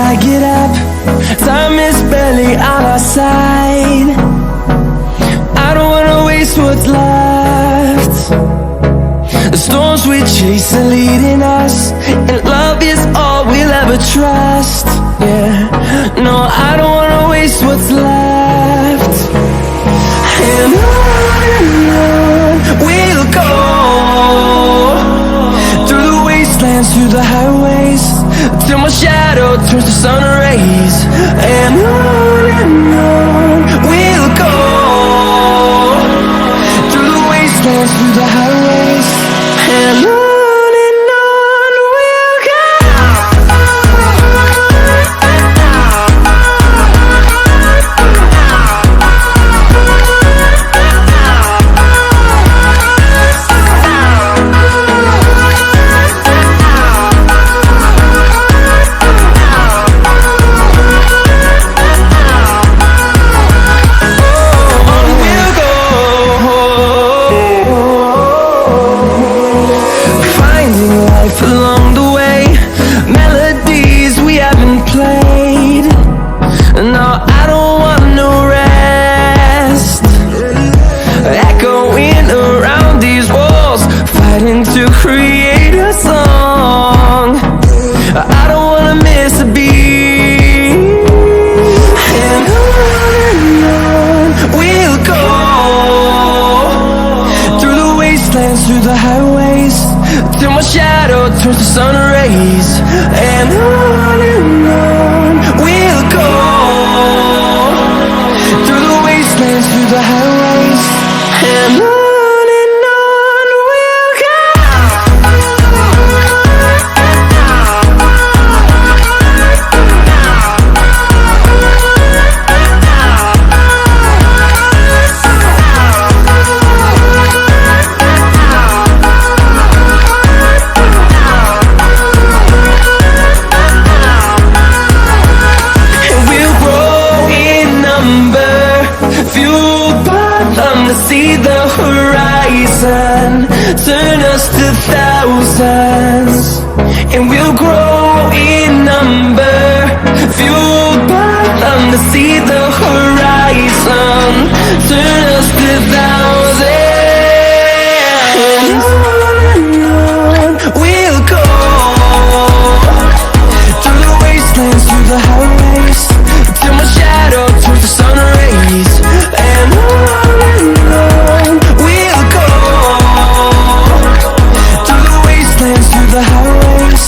I get up, time is barely on our side. I don't wanna waste what's left. The storms we chase are leading us, and love is all we'll ever trust. Yeah, no, I don't wanna waste what's left. And on we'll go, through the wastelands, through the highways, till my shadow turns to sun rays. And on we'll go, through the wastelands, through the highways, and on we'll go. Along the way, melodies we haven't played. No, I don't want no rest. Echoing around these walls, fighting to create a song. I don't wanna miss a beat. And on we'll go, through the wastelands, through the highways, till my shadow turns to sun rays. And on we'll go, through the wastelands, through the highways, and on we'll go. To see the horizon turn us to thousands, and we'll grow in number, fueled by them. To see the horizon turn us to thousands, and on we'll go, through the wastelands, through the highways, till my shadow turns to sun rays. And on we'll go, through the wastelands, through the highways.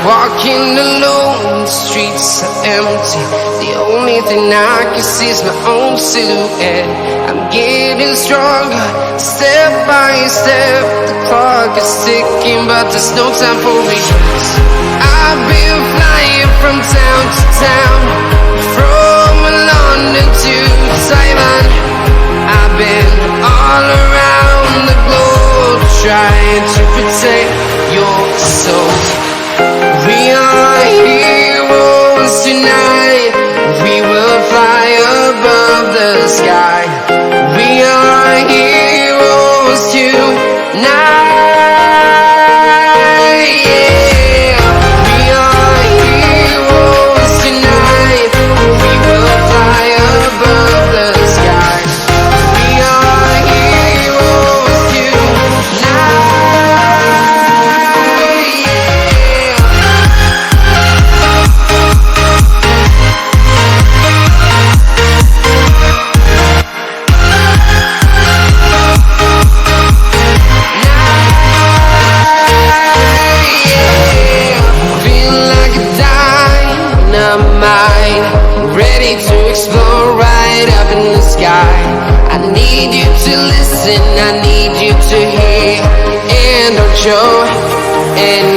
Walking alone, the streets are empty. The only thing I can see is my own silhouette. I'm getting stronger, step by step. The clock is ticking, but there's no time for regrets. I've been flying from town to town, from London to Taiwan. I've been all around the globe, trying to protect your soul. We are heroes tonight. We will fly above the sky. We are heroes tonight. Yeah. We are heroes tonight. We will fly above the sky. We are heroes tonight. Ready to explore right up in the sky. I need you to listen, I need you to hear, and don't show. And